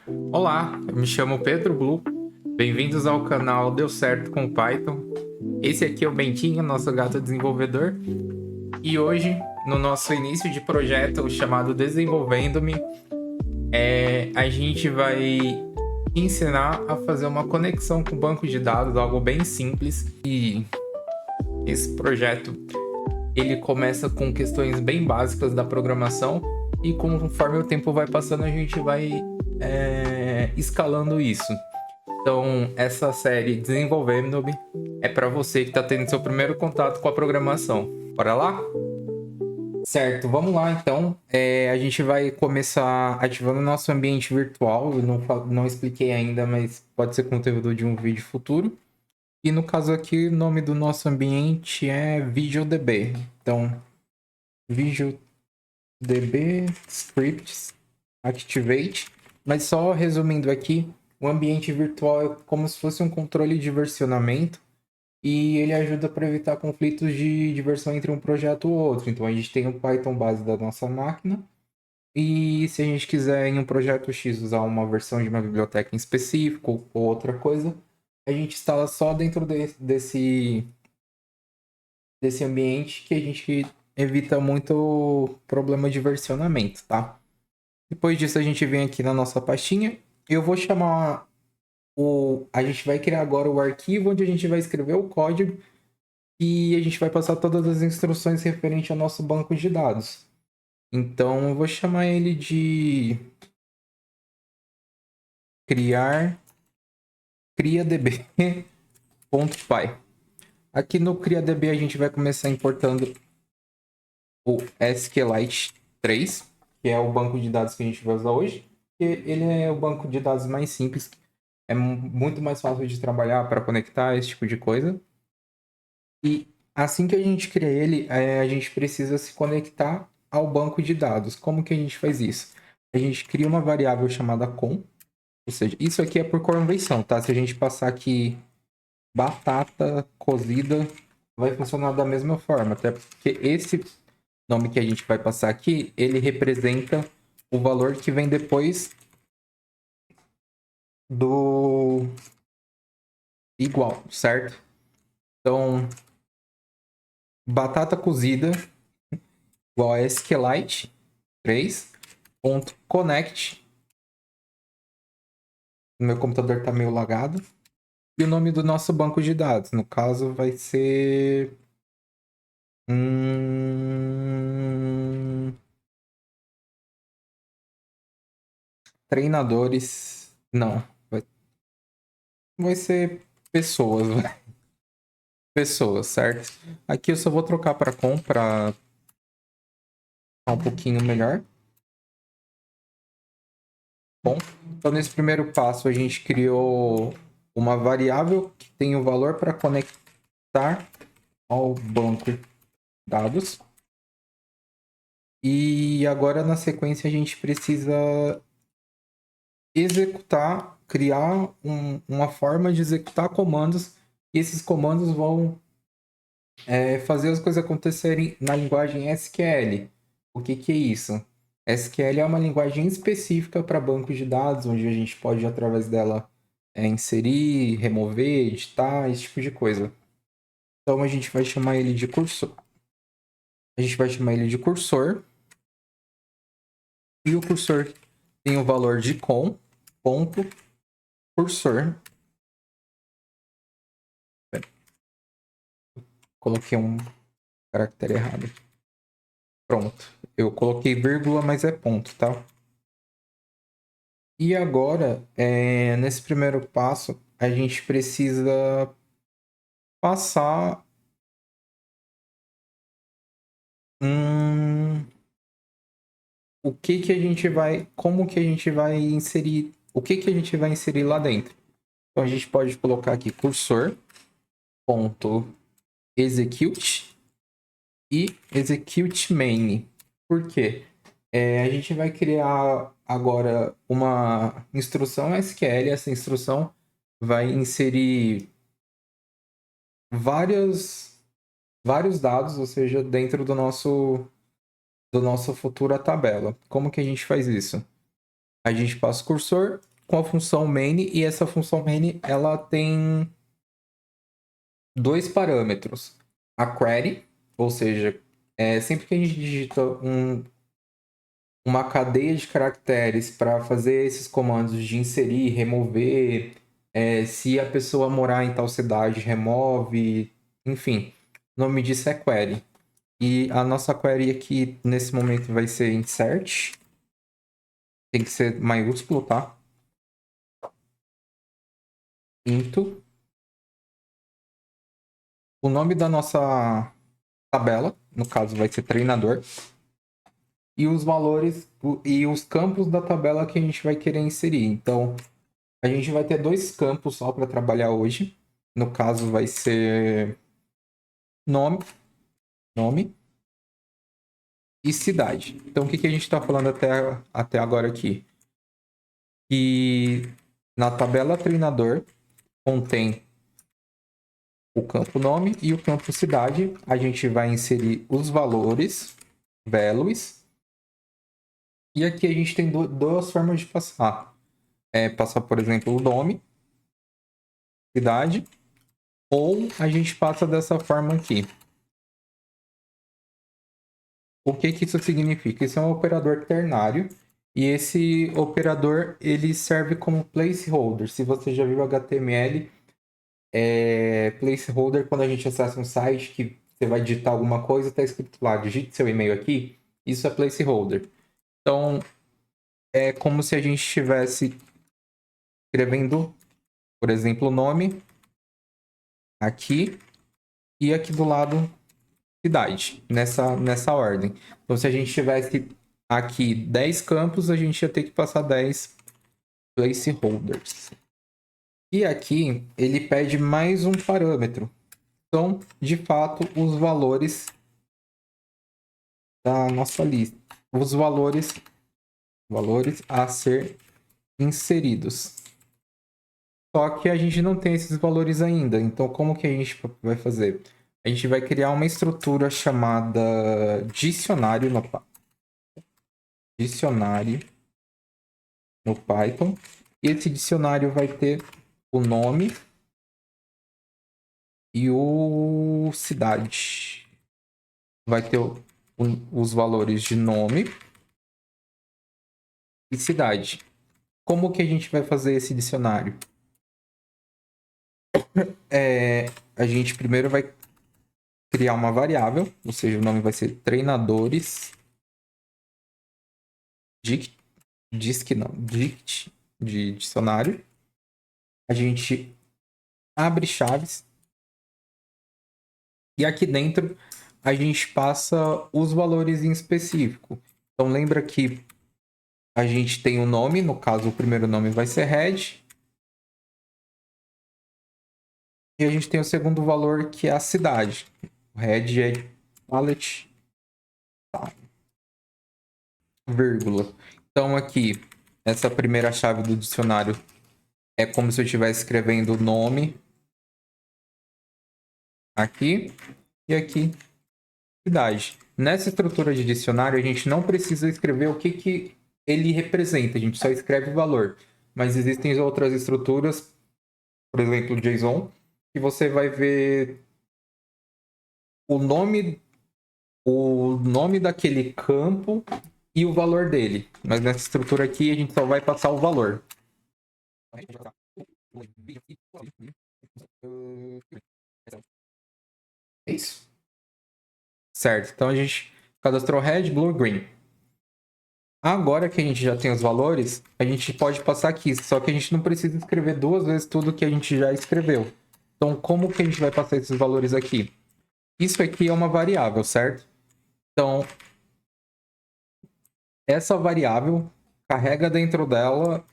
Olá, eu me chamo Pedro Blue. Bem-vindos ao canal Deu Certo com Python. Esse aqui é o Bentinho, nosso gato desenvolvedor. E hoje, no nosso início de projeto chamado Desenvolvendo-me, a gente vai ensinar a fazer uma conexão com o banco de dados, algo bem simples. E esse projeto ele começa com questões bem básicas da programação e conforme o tempo vai passando a gente vai escalando isso. Então, essa série Desenvolvendo-me é para você que está tendo seu primeiro contato com a programação. Bora lá? Certo, vamos lá então. A gente vai começar ativando o nosso ambiente virtual. Eu não expliquei ainda, mas pode ser conteúdo de um vídeo futuro. E no caso aqui, o nome do nosso ambiente é VisualDB. Então, VisualDB Scripts Activate. Mas só resumindo aqui, o ambiente virtual é como se fosse um controle de versionamento e ele ajuda para evitar conflitos de versão entre um projeto ou outro. Então a gente tem o Python base da nossa máquina e se a gente quiser em um projeto X usar uma versão de uma biblioteca em específico ou outra coisa, a gente instala só dentro desse ambiente que a gente evita muito problema de versionamento, tá? Depois disso a gente vem aqui na nossa pastinha. Eu vou chamar a gente vai criar agora o arquivo onde a gente vai escrever o código e a gente vai passar todas as instruções referentes ao nosso banco de dados. Então eu vou chamar ele de criadb.py. Aqui no criadb a gente vai começar importando o SQLite 3, que é o banco de dados que a gente vai usar hoje. Ele é o banco de dados mais simples, é muito mais fácil de trabalhar para conectar esse tipo de coisa. E assim que a gente cria ele, a gente precisa se conectar ao banco de dados. Como que a gente faz isso? A gente cria uma variável chamada com, ou seja, isso aqui é por convenção, tá? Se a gente passar aqui batata cozida, vai funcionar da mesma forma, até porque esse nome que a gente vai passar aqui, ele representa o valor que vem depois do igual, certo? Então, batata cozida igual a SQLite 3.connect. O meu computador tá meio lagado. E o nome do nosso banco de dados, no caso, vai ser treinadores. Não, vai ser pessoas, pessoas, certo? Aqui eu só vou trocar para com para ficar um pouquinho melhor. Bom, então nesse primeiro passo a gente criou uma variável que tem o valor para conectar ao banco de dados. E agora na sequência a gente precisa executar, criar uma forma de executar comandos e esses comandos vão fazer as coisas acontecerem na linguagem SQL. O que que é isso? SQL é uma linguagem específica para bancos de dados, onde a gente pode, através dela, inserir, remover, editar, esse tipo de coisa. Então a gente vai chamar ele de cursor. A gente vai chamar ele de cursor. E o cursor tem o valor de com.cursor. Coloquei um caractere errado. Pronto. Eu coloquei vírgula, mas é ponto, tá? E agora, nesse primeiro passo, a gente precisa passar o que que a gente vai, como que a gente vai inserir, o que que a gente vai inserir lá dentro. Então a gente pode colocar aqui cursor.execute e execute main. Por quê? A gente vai criar agora uma instrução SQL. Essa instrução vai inserir vários dados, ou seja, dentro do nosso futura tabela. Como que a gente faz isso? A gente passa o cursor com a função main, e essa função main ela tem dois parâmetros. A query, ou seja, sempre que a gente digita uma cadeia de caracteres para fazer esses comandos de inserir, remover, se a pessoa morar em tal cidade, remove, enfim, o nome disso é query. E a nossa query aqui, nesse momento, vai ser insert. Tem que ser maiúsculo, tá? Into. O nome da nossa tabela, no caso, vai ser treinador. E os valores e os campos da tabela que a gente vai querer inserir. Então, a gente vai ter dois campos só para trabalhar hoje. No caso, vai ser nome e cidade. Então, o que a gente está falando até agora aqui? Que na tabela treinador contém o campo nome e o campo cidade. A gente vai inserir os valores, values. E aqui a gente tem duas formas de passar. Passar, por exemplo, o nome, cidade, ou a gente passa dessa forma aqui. O que isso significa? Isso é um operador ternário e esse operador ele serve como placeholder. Se você já viu HTML, placeholder quando a gente acessa um site que você vai digitar alguma coisa, está escrito lá, digite seu e-mail aqui, isso é placeholder. Então, é como se a gente estivesse escrevendo, por exemplo, o nome aqui e aqui do lado cidade, nessa ordem. Então, se a gente tivesse aqui 10 campos, a gente ia ter que passar 10 placeholders. E aqui ele pede mais um parâmetro. São, de fato, os valores da nossa lista. Os valores a ser inseridos. Só que a gente não tem esses valores ainda. Então, como que a gente vai fazer? A gente vai criar uma estrutura chamada dicionário no Python. E esse dicionário vai ter o nome e o cidade. Vai ter os valores de nome e cidade. Como que a gente vai fazer esse dicionário? A gente primeiro vai criar uma variável, ou seja, o nome vai ser treinadores dict de dicionário. A gente abre chaves e aqui dentro a gente passa os valores em específico. Então lembra que a gente tem o nome, no caso o primeiro nome vai ser head. E a gente tem o segundo valor que é a cidade. O head é palette, vírgula. Então aqui, essa primeira chave do dicionário é como se eu estivesse escrevendo o nome aqui e aqui cidade. Nessa estrutura de dicionário, a gente não precisa escrever o que ele representa, a gente só escreve o valor. Mas existem outras estruturas, por exemplo, o JSON, que você vai ver o nome daquele campo e o valor dele. Mas nessa estrutura aqui, a gente só vai passar o valor. É isso. Certo. Então a gente cadastrou red, blue, green. Agora que a gente já tem os valores, a gente pode passar aqui. Só que a gente não precisa escrever duas vezes tudo que a gente já escreveu. Então, como que a gente vai passar esses valores aqui? Isso aqui é uma variável, certo? Então, essa variável carrega dentro dela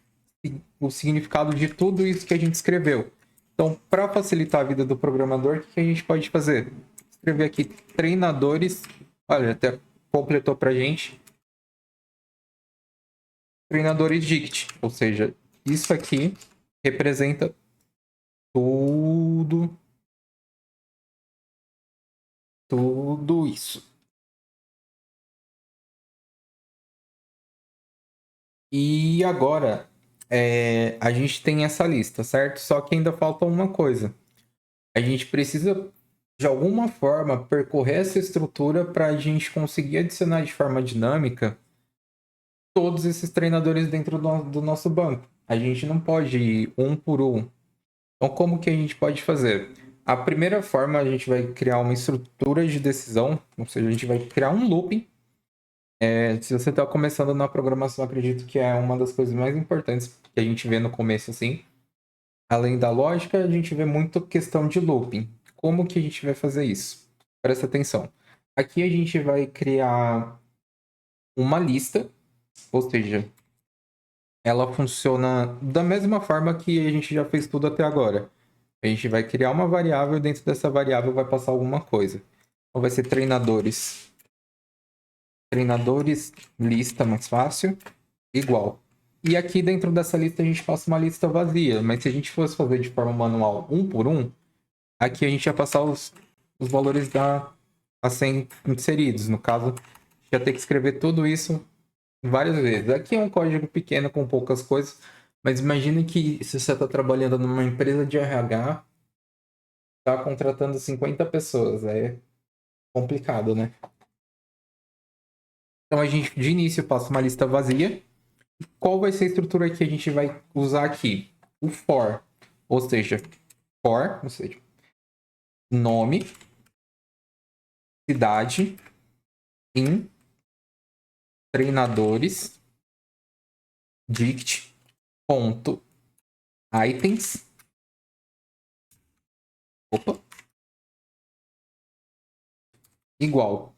o significado de tudo isso que a gente escreveu. Então, para facilitar a vida do programador, o que a gente pode fazer? Escrever aqui treinadores. Olha, até completou para a gente. Treinadores dict. Ou seja, isso aqui representa tudo, tudo isso. E agora, a gente tem essa lista, certo? Só que ainda falta uma coisa. A gente precisa, de alguma forma, percorrer essa estrutura para a gente conseguir adicionar de forma dinâmica todos esses treinadores dentro do nosso banco. A gente não pode ir um por um. Então, como que a gente pode fazer? A primeira forma, a gente vai criar uma estrutura de decisão, ou seja, a gente vai criar um looping. Se você está começando na programação, acredito que é uma das coisas mais importantes que a gente vê no começo, assim. Além da lógica, a gente vê muito questão de looping. Como que a gente vai fazer isso? Presta atenção. Aqui a gente vai criar uma lista, ou seja, ela funciona da mesma forma que a gente já fez tudo até agora. A gente vai criar uma variável, dentro dessa variável vai passar alguma coisa. Então vai ser treinadores. Treinadores, lista mais fácil, igual. E aqui dentro dessa lista a gente passa uma lista vazia, mas se a gente fosse fazer de forma manual, um por um, aqui a gente ia passar os valores a serem inseridos. No caso, ia ter que escrever tudo isso várias vezes. Aqui é um código pequeno com poucas coisas, mas imagine que se você está trabalhando numa empresa de RH, está contratando 50 pessoas. É complicado, né? Então a gente de início passa uma lista vazia. Qual vai ser a estrutura que a gente vai usar aqui? O for, ou seja, nome, cidade, em treinadores, dict, ponto, items, opa, igual.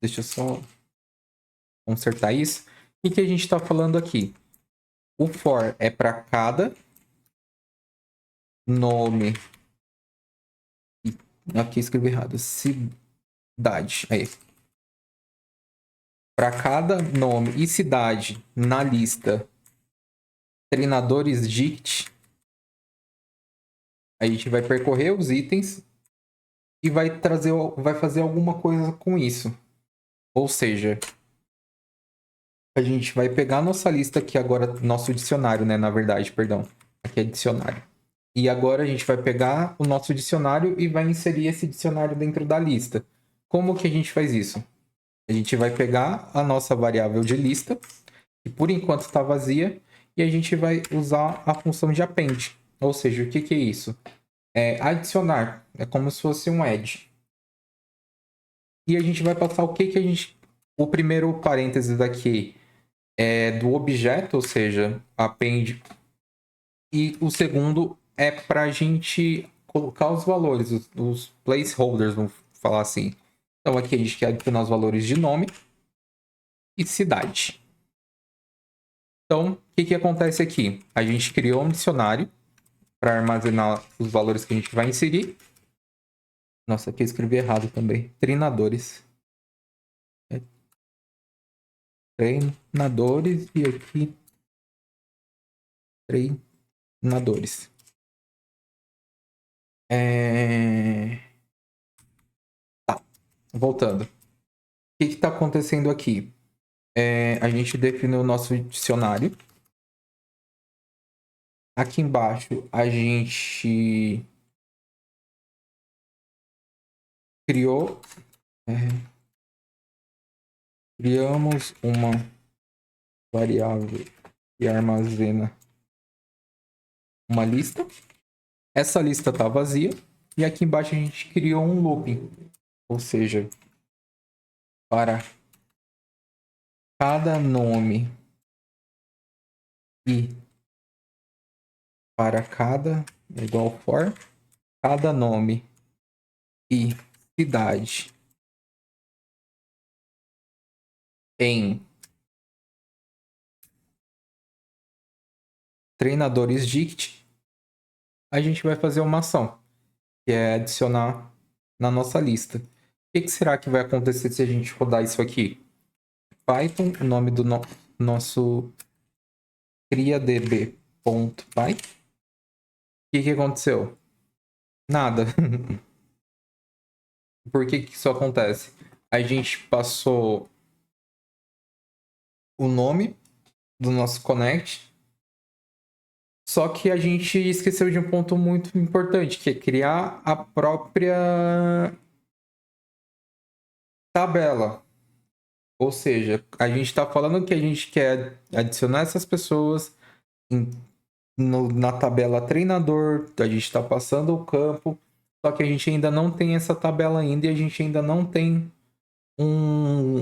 Deixa eu só consertar isso. O que a gente está falando aqui? O for é para cada nome. Aqui escrevi errado. Cidade. Aí. Para cada nome e cidade na lista treinadores dict, a gente vai percorrer os itens e vai fazer alguma coisa com isso. Ou seja, a gente vai pegar nossa lista aqui agora, nosso dicionário, né? Na verdade, perdão. Aqui é dicionário. E agora a gente vai pegar o nosso dicionário e vai inserir esse dicionário dentro da lista. Como que a gente faz isso? A gente vai pegar a nossa variável de lista, que por enquanto está vazia, e a gente vai usar a função de append. Ou seja, o que, que é isso? É adicionar. É como se fosse um add. E a gente vai passar o que, que a gente. O primeiro parênteses aqui é do objeto, ou seja, append. E o segundo é para a gente colocar os valores, os placeholders, vamos falar assim. Então aqui a gente quer adicionar os valores de nome e cidade. Então, o que, que acontece aqui? A gente criou um dicionário para armazenar os valores que a gente vai inserir. Nossa, aqui eu escrevi errado também. Treinadores. Treinadores e aqui treinadores. Tá, voltando. O que está acontecendo aqui? A gente definiu o nosso dicionário. Aqui embaixo a gente criou, criamos uma variável que armazena uma lista. Essa lista está vazia e aqui embaixo a gente criou um looping, ou seja, para cada nome e para cada igual for cada nome e cidade em treinadores dict, a gente vai fazer uma ação, que é adicionar na nossa lista. O que será que vai acontecer se a gente rodar isso aqui? Python, o nome do nosso criadb.py. O que aconteceu? Nada. Por que isso acontece? A gente passou o nome do nosso connect Só que a gente esqueceu de um ponto muito importante, que é criar a própria tabela. Ou seja, a gente está falando que a gente quer adicionar essas pessoas em- na tabela treinador, a gente está passando o campo, só que a gente ainda não tem essa tabela ainda e a gente ainda não tem um,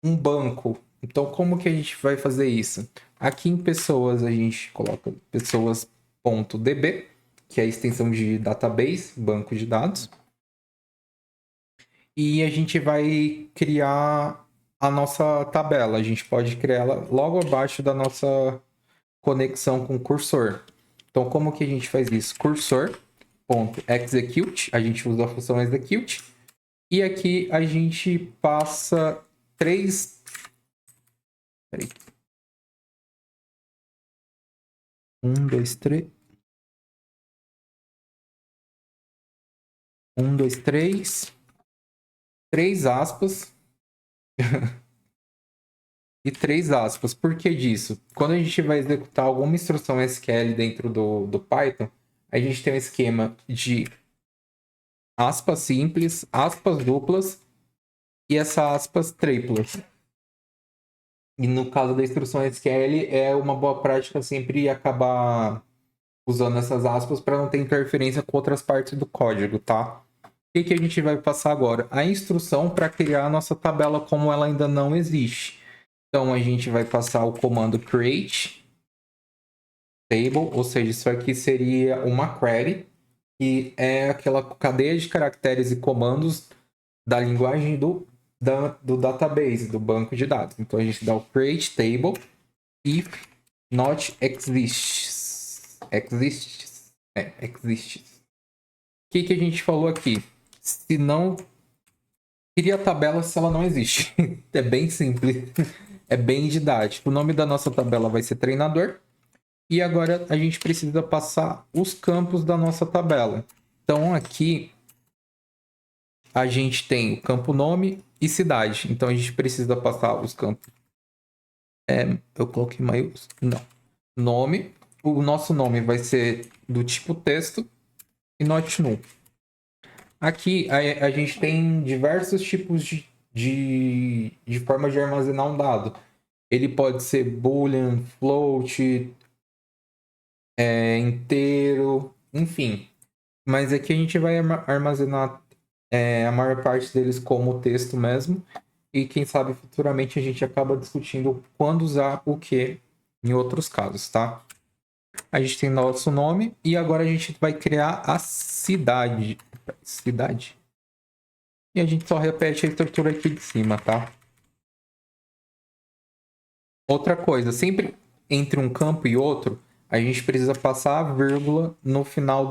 um banco. Então, como que a gente vai fazer isso? Aqui em pessoas, a gente coloca pessoas.db, que é a extensão de database, banco de dados. E a gente vai criar a nossa tabela. A gente pode criar ela logo abaixo da nossa conexão com o cursor. Então, como que a gente faz isso? Cursor.execute, a gente usa a função execute. E aqui a gente passa três. Peraí. 1, 2, 3. 1, 2, 3. 3 aspas e 3 aspas. Por que disso? Quando a gente vai executar alguma instrução SQL dentro do Python, a gente tem um esquema de aspas simples, aspas duplas e essa aspas triplas. E no caso da instrução SQL, é uma boa prática sempre acabar usando essas aspas para não ter interferência com outras partes do código, tá? O que a gente vai passar agora? A instrução para criar a nossa tabela como ela ainda não existe. Então a gente vai passar o comando create table, ou seja, isso aqui seria uma query, que é aquela cadeia de caracteres e comandos da linguagem do database, do banco de dados. Então a gente dá o create table if not exists. Exists. O que a gente falou aqui? Se não cria a tabela se ela não existe. É bem simples. É bem didático. O nome da nossa tabela vai ser treinador. E agora a gente precisa passar os campos da nossa tabela. Então aqui a gente tem o campo nome e cidade. Então a gente precisa passar os campos. Eu coloquei maiúsculo. Não. Nome. O nosso nome vai ser do tipo texto e not null. Aqui a gente tem diversos tipos de forma de armazenar um dado. Ele pode ser boolean, float, inteiro, enfim. Mas aqui a gente vai armazenar a maior parte deles como texto mesmo. E quem sabe futuramente a gente acaba discutindo quando usar o que em outros casos, tá? A gente tem nosso nome e agora a gente vai criar a cidade. Cidade. E a gente só repete a estrutura aqui de cima, tá? Outra coisa, sempre entre um campo e outro, a gente precisa passar a vírgula no final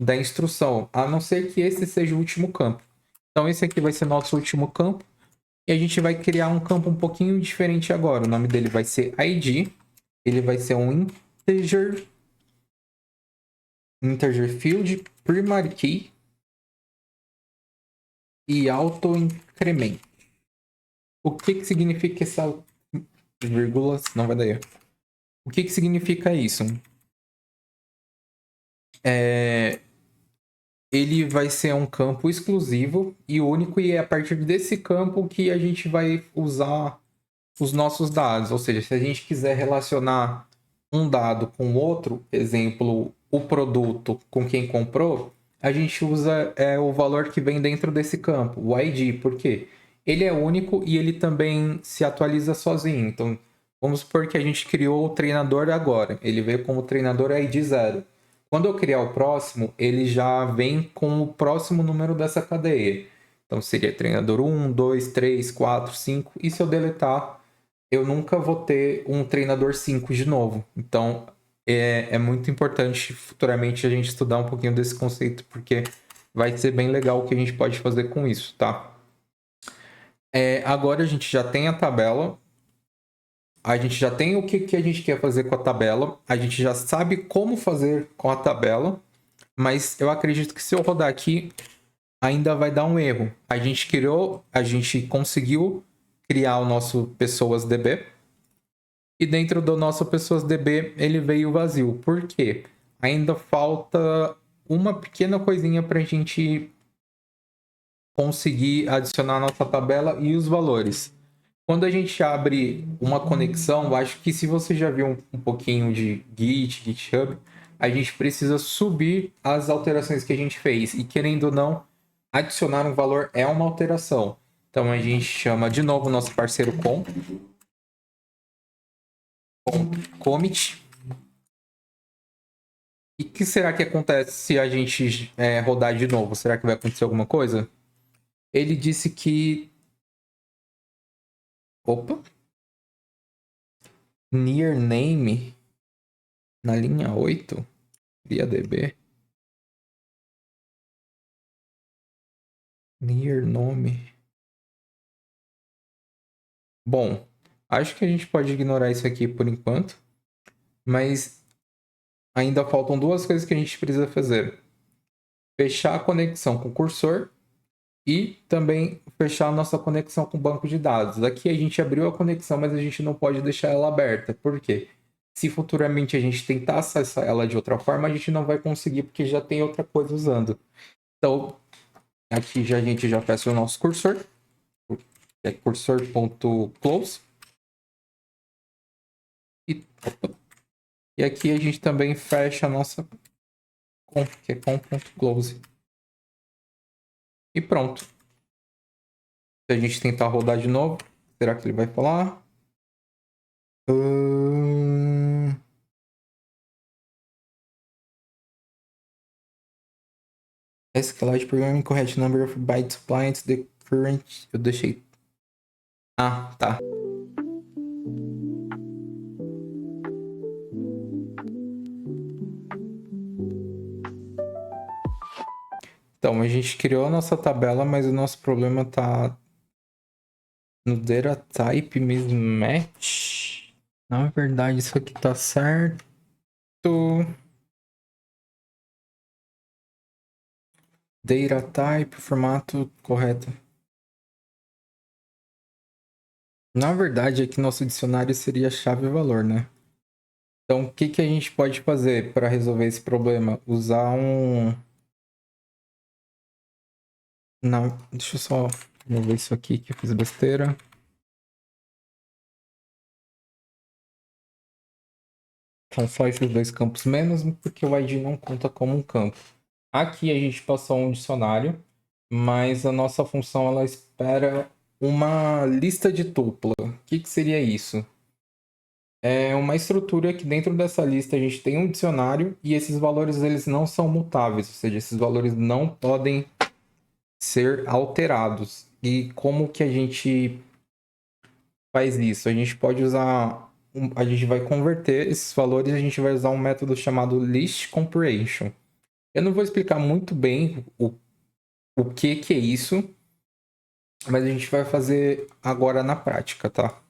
da instrução, a não ser que esse seja o último campo. Então esse aqui vai ser nosso último campo e a gente vai criar um campo um pouquinho diferente agora. O nome dele vai ser ID, ele vai ser um integer field, primary key e auto increment. O que significa essa vírgula? Não vai dar erro. O que significa isso? Ele vai ser um campo exclusivo e único, e é a partir desse campo que a gente vai usar os nossos dados. Ou seja, se a gente quiser relacionar um dado com outro, exemplo, o produto com quem comprou, a gente usa o valor que vem dentro desse campo, o ID. Por quê? Ele é único e ele também se atualiza sozinho. Então, vamos supor que a gente criou o treinador agora. Ele veio como treinador ID 0. Quando eu criar o próximo, ele já vem com o próximo número dessa cadeia. Então seria treinador 1, 2, 3, 4, 5. E se eu deletar, eu nunca vou ter um treinador 5 de novo. Então é muito importante futuramente a gente estudar um pouquinho desse conceito, porque vai ser bem legal o que a gente pode fazer com isso, tá? Agora a gente já tem a tabela. A gente já tem o que a gente quer fazer com a tabela. A gente já sabe como fazer com a tabela. Mas eu acredito que se eu rodar aqui, ainda vai dar um erro. A gente conseguiu criar o nosso pessoas DB. E dentro do nosso pessoas DB, ele veio vazio. Por quê? Ainda falta uma pequena coisinha para a gente conseguir adicionar a nossa tabela e os valores. Quando a gente abre uma conexão, eu acho que se você já viu um pouquinho de Git, GitHub, a gente precisa subir as alterações que a gente fez. E querendo ou não, adicionar um valor é uma alteração. Então a gente chama de novo o nosso parceiro commit. E o que será que acontece se a gente rodar de novo? Será que vai acontecer alguma coisa? Ele disse que. Opa! Near name na linha 8, via DB. Near nome. Bom, acho que a gente pode ignorar isso aqui por enquanto, mas ainda faltam duas coisas que a gente precisa fazer: fechar a conexão com o cursor e também fechar a nossa conexão com o banco de dados. Aqui a gente abriu a conexão, mas a gente não pode deixar ela aberta. Por quê? Se futuramente a gente tentar acessar ela de outra forma, a gente não vai conseguir porque já tem outra coisa usando. Então, aqui a gente já fecha o nosso cursor, que é cursor.close. E aqui a gente também fecha a nossa conf, que é com.close. E pronto. Se a gente tentar rodar de novo, será que ele vai falar? SQLite programming correct number of bytes applied to the current. Eu deixei. Ah, tá. Então, a gente criou a nossa tabela, mas o nosso problema tá no data type mismatch. Na verdade, isso aqui tá certo. Data type, formato correto. Na verdade, aqui nosso dicionário seria chave e valor, né? Então, o que, que a gente pode fazer para resolver esse problema? Usar um. Não, deixa eu só remover isso aqui que eu fiz besteira. São só esses dois campos menos, porque o ID não conta como um campo. Aqui a gente passou um dicionário, mas a nossa função ela espera uma lista de tupla. O que, que seria isso? É uma estrutura que dentro dessa lista a gente tem um dicionário e esses valores eles não são mutáveis, ou seja, esses valores não podem ser alterados. E como que a gente faz isso? A gente pode usar, a gente vai converter esses valores e a gente vai usar um método chamado list comprehension. Eu não vou explicar muito bem o que é isso, mas a gente vai fazer agora na prática, tá?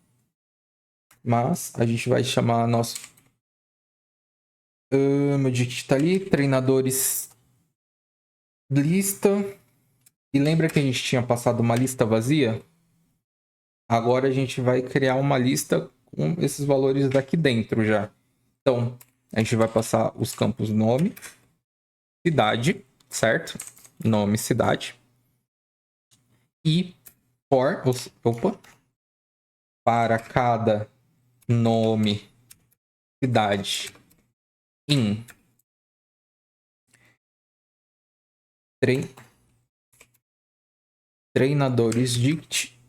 Mas a gente vai chamar nosso meu dict tá ali, treinadores lista. E lembra que a gente tinha passado uma lista vazia? Agora a gente vai criar uma lista com esses valores daqui dentro já. Então, a gente vai passar os campos nome, cidade, certo? Nome, cidade. E opa, para cada nome, cidade, em treinadores dict,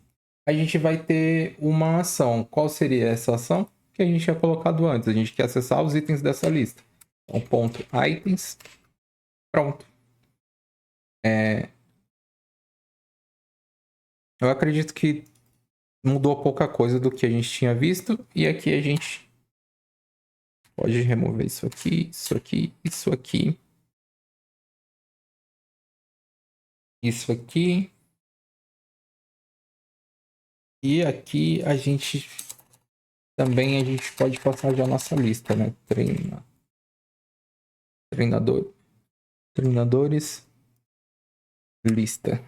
a gente vai ter uma ação. Qual seria essa ação? Que a gente tinha colocado antes. A gente quer acessar os itens dessa lista. Então, ponto items. Pronto. Eu acredito que mudou pouca coisa do que a gente tinha visto. E aqui a gente pode remover isso aqui, isso aqui, isso aqui. Isso aqui. E aqui a gente também pode passar já a nossa lista, né? Treinador, treinadores, lista.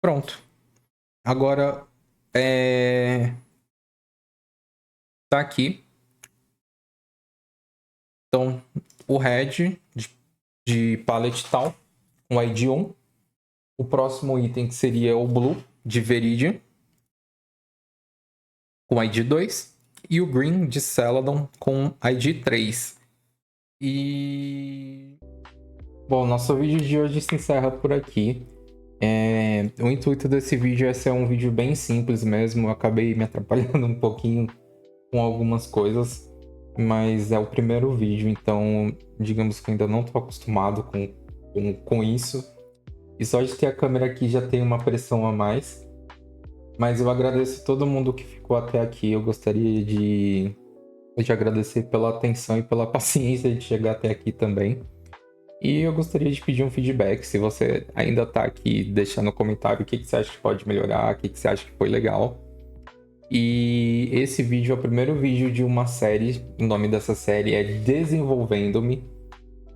Pronto. Agora, tá aqui. Então, o head de palette tal, com ID 1. O próximo item que seria o blue de Viridian, com ID 2. E o green de Celadon, com ID 3. E... Bom, nosso vídeo de hoje se encerra por aqui. O intuito desse vídeo é ser um vídeo bem simples mesmo. Eu acabei me atrapalhando um pouquinho com algumas coisas, mas é o primeiro vídeo, então digamos que eu ainda não estou acostumado com isso. E só de ter a câmera aqui já tem uma pressão a mais. Mas eu agradeço todo mundo que ficou até aqui. Eu gostaria de agradecer pela atenção e pela paciência de chegar até aqui também. E eu gostaria de pedir um feedback. Se você ainda está aqui, deixa no comentário o que você acha que pode melhorar, o que você acha que foi legal. E esse vídeo é o primeiro vídeo de uma série. O nome dessa série é Desenvolvendo-me.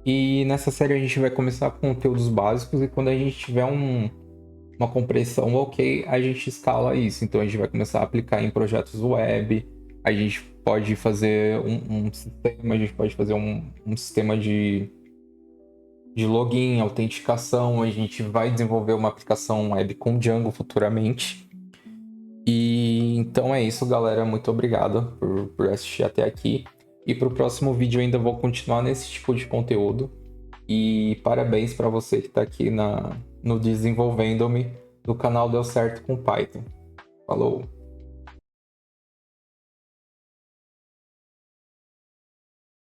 E nessa série a gente vai começar com conteúdos básicos e quando a gente tiver uma compreensão ok, a gente escala isso. Então a gente vai começar a aplicar em projetos web, a gente pode fazer um sistema, a gente pode fazer um sistema de login, autenticação, a gente vai desenvolver uma aplicação web com Django futuramente. E então é isso, galera. Muito obrigado por assistir até aqui. E para o próximo vídeo eu ainda vou continuar nesse tipo de conteúdo. E parabéns para você que está aqui no Desenvolvendo-me do canal Deu Certo com Python. Falou!